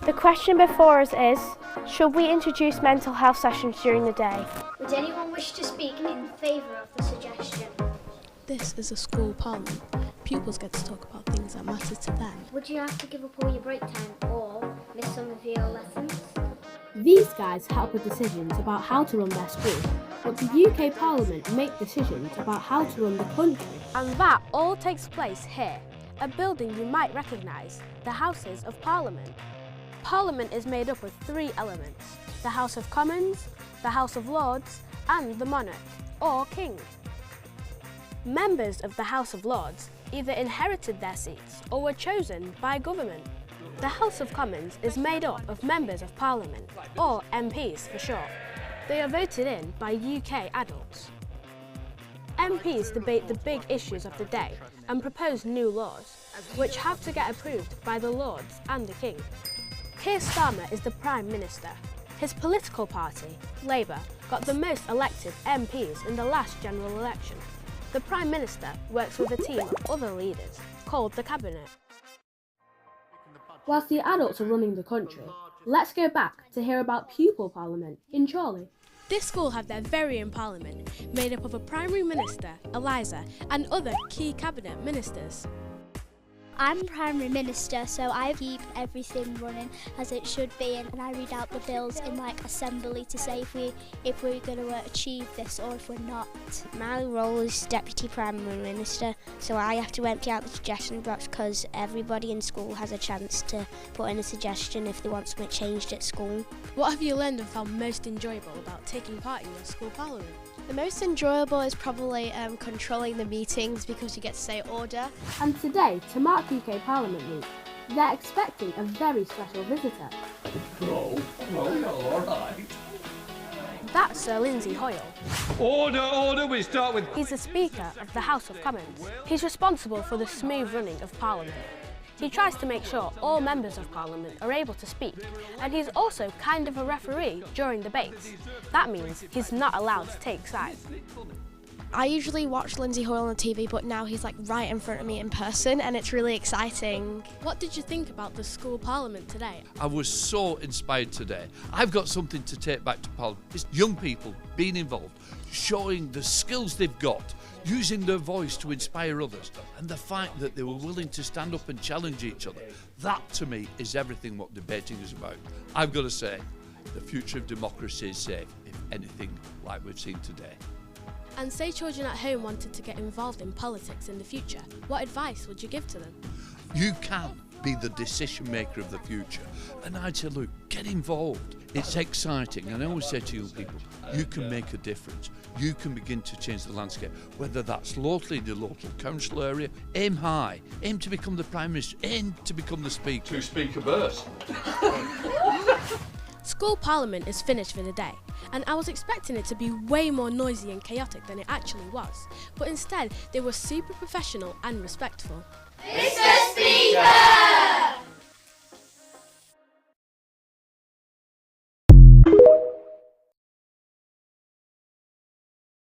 The question before us is, should we introduce mental health sessions during the day? Would anyone wish to speak in favour of the suggestion? This is a school parliament. Pupils get to talk about things that matter to them. Would you have to give up all your break time or miss some of your lessons? These guys help with decisions about how to run their school, but the UK Parliament make decisions about how to run the country. And that all takes place here, a building you might recognise, the Houses of Parliament. Parliament is made up of three elements: the House of Commons, the House of Lords and the Monarch, or King. Members of the House of Lords either inherited their seats or were chosen by government. The House of Commons is made up of Members of Parliament, or MPs for short. They are voted in by UK adults. MPs debate the big issues of the day and propose new laws, which have to get approved by the Lords and the King. Keir Starmer is the Prime Minister. His political party, Labour, got the most elected MPs in the last general election. The Prime Minister works with a team of other leaders, called the Cabinet. Whilst the adults are running the country, let's go back to hear about Pupil Parliament in Chorley. This school have their very own parliament, made up of a Primary Minister, Eliza, and other key cabinet ministers. I'm Primary Minister, so I keep everything running as it should be, and I read out the bills in assembly to say if we're going to achieve this or if we're not. My role is Deputy Primary Minister, so I have to empty out the suggestion box because everybody in school has a chance to put in a suggestion if they want something changed at school. What have you learned and found most enjoyable about taking part in your school parliament? The most enjoyable is probably controlling the meetings because you get to say order. And today, to mark UK Parliament Week, they're expecting a very special visitor. All right. That's Sir Lindsay Hoyle. Order, we start with... He's the Speaker of the House of Commons. He's responsible for the smooth running of Parliament. He tries to make sure all members of Parliament are able to speak, and he's also kind of a referee during debates. That means he's not allowed to take sides. I usually watch Lindsay Hoyle on TV, but now he's right in front of me in person and it's really exciting. What did you think about the school parliament today? I was so inspired today. I've got something to take back to Parliament. It's young people being involved, showing the skills they've got, using their voice to inspire others, and the fact that they were willing to stand up and challenge each other. That, to me, is everything what debating is about. I've got to say, the future of democracy is safe, if anything like we've seen today. And say children at home wanted to get involved in politics in the future, what advice would you give to them? You can be the decision maker of the future. And I'd say, look, get involved. It's exciting. And I always say to young people, you can make a difference. You can begin to change the landscape, whether that's locally in the local council area. Aim high. Aim to become the Prime Minister. Aim to become the Speaker. Two speaker burst. School parliament is finished for the day, and I was expecting it to be way more noisy and chaotic than it actually was, but instead they were super professional and respectful. Mr.